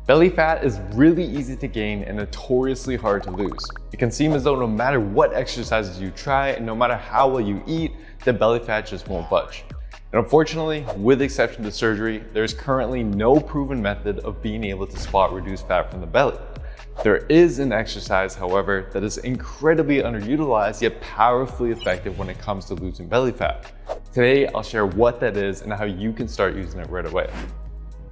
Belly fat is really easy to gain and notoriously hard to lose. It can seem as though no matter what exercises you try and no matter how well you eat, the belly fat just won't budge. And unfortunately, with the exception to surgery, there's currently no proven method of being able to spot reduced fat from the belly. There is an exercise, however, that is incredibly underutilized yet powerfully effective when it comes to losing belly fat. Today, I'll share what that is and how you can start using it right away.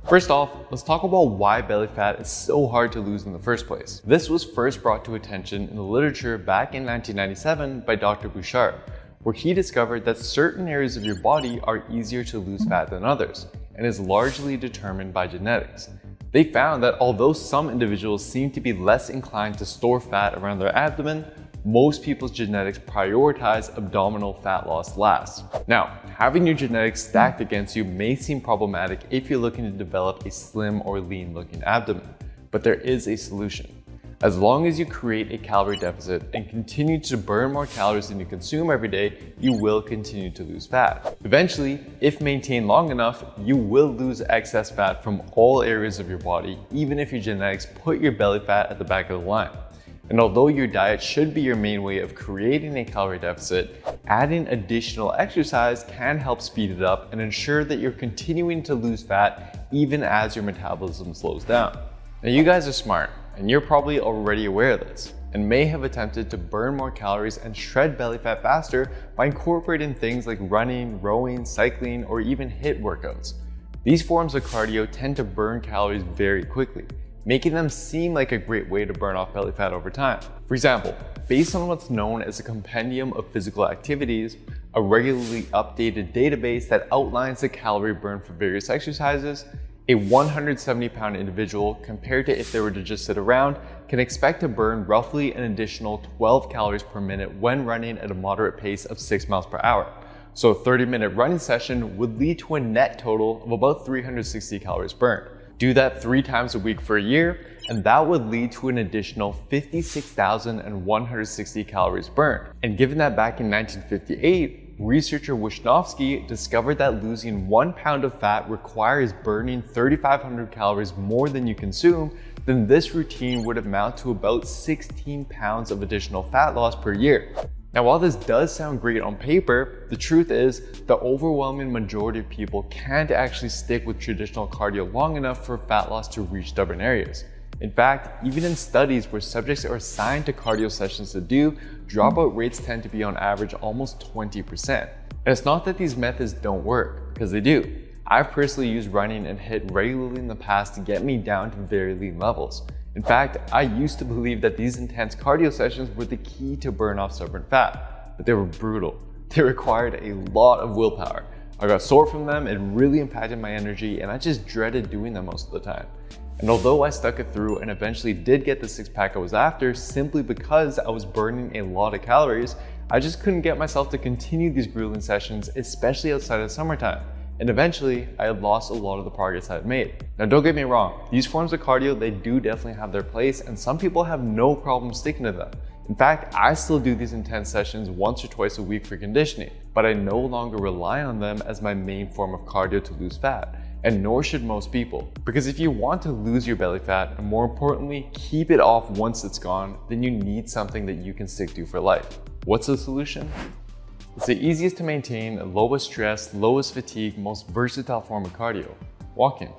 First off, let's talk about why belly fat is so hard to lose in the first place. This was first brought to attention in the literature back in 1997 by Dr. Bouchard, where he discovered that certain areas of your body are easier to lose fat than others, and is largely determined by genetics. They found that although some individuals seem to be less inclined to store fat around their abdomen, most people's genetics prioritize abdominal fat loss last. Now, having your genetics stacked against you may seem problematic if you're looking to develop a slim or lean looking abdomen, but there is a solution. As long as you create a calorie deficit and continue to burn more calories than you consume every day, you will continue to lose fat. Eventually, if maintained long enough, you will lose excess fat from all areas of your body, even if your genetics put your belly fat at the back of the line. And although your diet should be your main way of creating a calorie deficit, adding additional exercise can help speed it up and ensure that you're continuing to lose fat even as your metabolism slows down. Now, you guys are smart, and you're probably already aware of this, and may have attempted to burn more calories and shred belly fat faster by incorporating things like running, rowing, cycling, or even HIIT workouts. These forms of cardio tend to burn calories very quickly, making them seem like a great way to burn off belly fat over time. For example, based on what's known as a compendium of physical activities, a regularly updated database that outlines the calorie burn for various exercises, a 170-pound individual, compared to if they were to just sit around, can expect to burn roughly an additional 12 calories per minute when running at a moderate pace of 6 miles per hour. So a 30-minute running session would lead to a net total of about 360 calories burned. Do that 3 times a week for a year, and that would lead to an additional 56,160 calories burned. And given that back in 1958, researcher Wisnowski discovered that losing 1 pound of fat requires burning 3,500 calories more than you consume, then this routine would amount to about 16 pounds of additional fat loss per year. Now, while this does sound great on paper, the truth is the overwhelming majority of people can't actually stick with traditional cardio long enough for fat loss to reach stubborn areas. In fact, even in studies where subjects are assigned to cardio sessions to do, dropout rates tend to be on average almost 20%. And it's not that these methods don't work, because they do. I've personally used running and HIIT regularly in the past to get me down to very lean levels. In fact, I used to believe that these intense cardio sessions were the key to burn off stubborn fat, but they were brutal. They required a lot of willpower. I got sore from them, it really impacted my energy, and I just dreaded doing them most of the time. And although I stuck it through and eventually did get the 6-pack I was after simply because I was burning a lot of calories, I just couldn't get myself to continue these grueling sessions, especially outside of summertime. And eventually, I had lost a lot of the progress I had made. Now, don't get me wrong, these forms of cardio, they do definitely have their place, and some people have no problem sticking to them. In fact, I still do these intense sessions once or twice a week for conditioning, but I no longer rely on them as my main form of cardio to lose fat, and nor should most people. Because if you want to lose your belly fat, and more importantly, keep it off once it's gone, then you need something that you can stick to for life. What's the solution? It's the easiest to maintain, lowest stress, lowest fatigue, most versatile form of cardio: walking.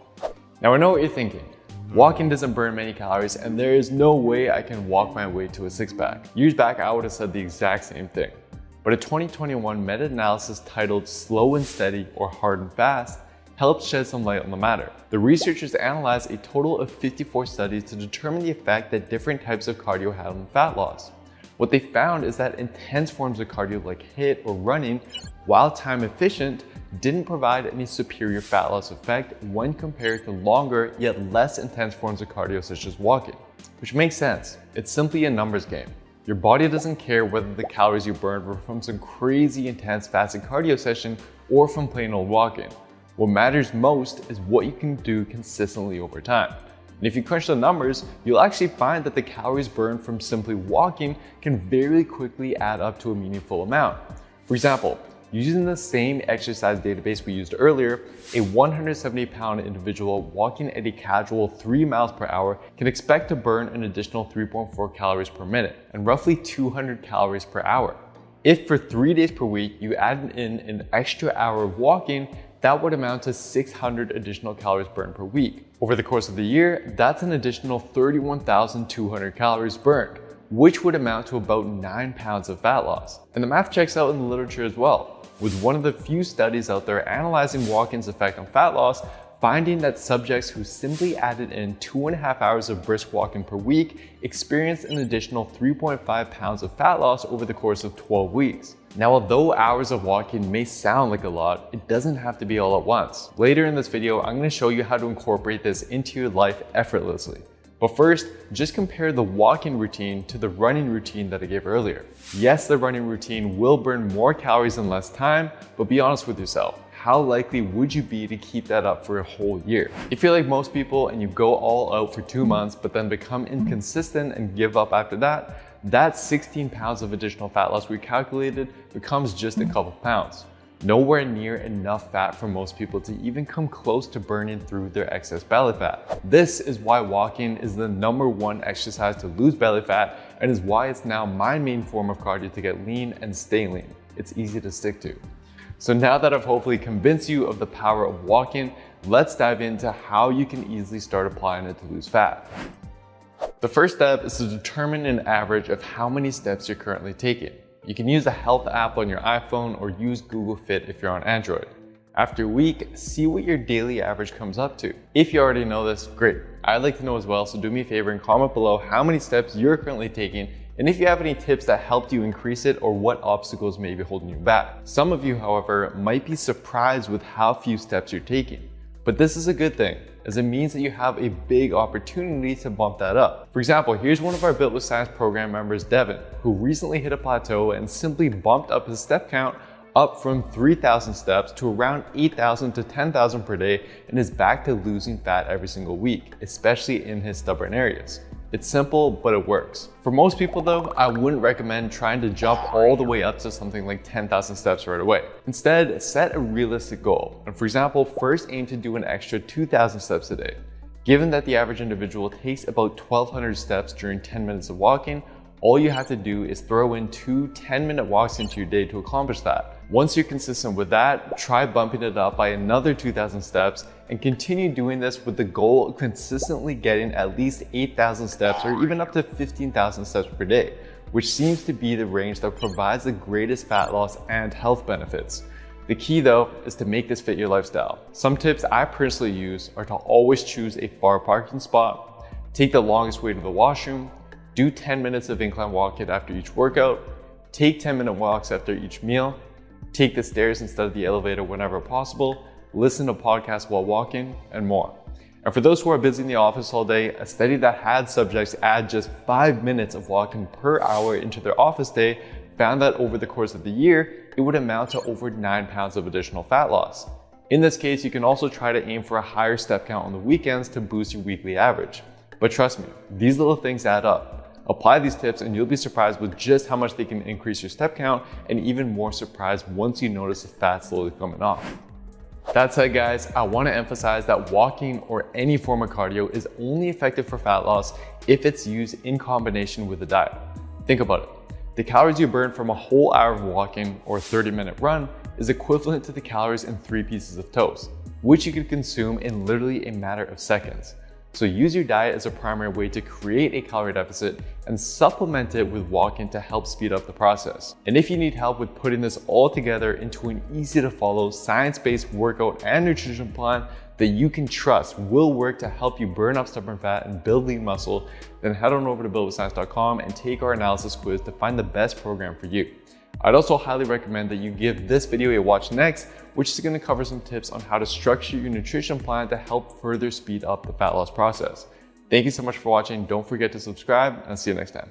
Now, I know what you're thinking. Walking doesn't burn many calories, and there is no way I can walk my way to a 6-pack. Years back, I would have said the exact same thing. But a 2021 meta-analysis titled Slow and Steady or Hard and Fast helped shed some light on the matter. The researchers analyzed a total of 54 studies to determine the effect that different types of cardio had on fat loss. What they found is that intense forms of cardio like HIIT or running, while time efficient, didn't provide any superior fat loss effect when compared to longer yet less intense forms of cardio such as walking. Which makes sense. It's simply a numbers game. Your body doesn't care whether the calories you burned were from some crazy intense fasted cardio session or from plain old walking. What matters most is what you can do consistently over time. And if you crunch the numbers, you'll actually find that the calories burned from simply walking can very quickly add up to a meaningful amount. For example, Using the same exercise database we used earlier, a 170-pound individual walking at a casual 3 miles per hour can expect to burn an additional 3.4 calories per minute and roughly 200 calories per hour. If for 3 days per week you added in an extra hour of walking, that would amount to 600 additional calories burned per week. Over the course of the year, that's an additional 31,200 calories burned, which would amount to about 9 pounds of fat loss. And the math checks out in the literature as well, with one of the few studies out there analyzing walking's effect on fat loss, finding that subjects who simply added in 2.5 hours of brisk walking per week experienced an additional 3.5 pounds of fat loss over the course of 12 weeks. Now, although hours of walking may sound like a lot, it doesn't have to be all at once. Later in this video, I'm going to show you how to incorporate this into your life effortlessly. But first, just compare the walking routine to the running routine that I gave earlier. Yes, the running routine will burn more calories in less time, but be honest with yourself. How likely would you be to keep that up for a whole year? If you're like most people and you go all out for 2 months, but then become inconsistent and give up after that 16 pounds of additional fat loss we calculated becomes just a couple pounds. Nowhere near enough fat for most people to even come close to burning through their excess belly fat. This is why walking is the #1 exercise to lose belly fat, and is why it's now my main form of cardio to get lean and stay lean. It's easy to stick to. So now that I've hopefully convinced you of the power of walking, let's dive into how you can easily start applying it to lose fat. The first step is to determine an average of how many steps you're currently taking. You can use the Health app on your iPhone or use Google Fit if you're on Android. After a week, see what your daily average comes up to. If you already know this, great. I'd like to know as well, so do me a favor and comment below how many steps you're currently taking, and if you have any tips that helped you increase it or what obstacles may be holding you back. Some of you, however, might be surprised with how few steps you're taking. But this is a good thing, as it means that you have a big opportunity to bump that up. For example, here's one of our Built with Science program members, Devin, who recently hit a plateau and simply bumped up his step count up from 3,000 steps to around 8,000 to 10,000 per day, and is back to losing fat every single week, especially in his stubborn areas. It's simple, but it works. For most people though, I wouldn't recommend trying to jump all the way up to something like 10,000 steps right away. Instead, set a realistic goal. And for example, first aim to do an extra 2,000 steps a day. Given that the average individual takes about 1,200 steps during 10 minutes of walking, all you have to do is throw in 2 10-minute walks into your day to accomplish that. Once you're consistent with that, try bumping it up by another 2,000 steps and continue doing this with the goal of consistently getting at least 8,000 steps or even up to 15,000 steps per day, which seems to be the range that provides the greatest fat loss and health benefits. The key though is to make this fit your lifestyle. Some tips I personally use are to always choose a far parking spot, take the longest way to the washroom, do 10 minutes of incline walk kit after each workout, take 10-minute walks after each meal, take the stairs instead of the elevator whenever possible, listen to podcasts while walking, and more. And for those who are busy in the office all day, a study that had subjects add just 5 minutes of walking per hour into their office day found that over the course of the year, it would amount to over 9 pounds of additional fat loss. In this case, you can also try to aim for a higher step count on the weekends to boost your weekly average. But trust me, these little things add up. Apply these tips and you'll be surprised with just how much they can increase your step count, and even more surprised once you notice the fat slowly coming off. That said guys, I want to emphasize that walking or any form of cardio is only effective for fat loss if it's used in combination with a diet. Think about it. The calories you burn from a whole hour of walking or a 30-minute run is equivalent to the calories in 3 pieces of toast, which you could consume in literally a matter of seconds. So use your diet as a primary way to create a calorie deficit and supplement it with walking to help speed up the process. And if you need help with putting this all together into an easy to follow, science-based workout and nutrition plan that you can trust will work to help you burn off stubborn fat and build lean muscle, then head on over to builtwithscience.com and take our analysis quiz to find the best program for you. I'd also highly recommend that you give this video a watch next, which is going to cover some tips on how to structure your nutrition plan to help further speed up the fat loss process. Thank you so much for watching. Don't forget to subscribe, and I'll see you next time.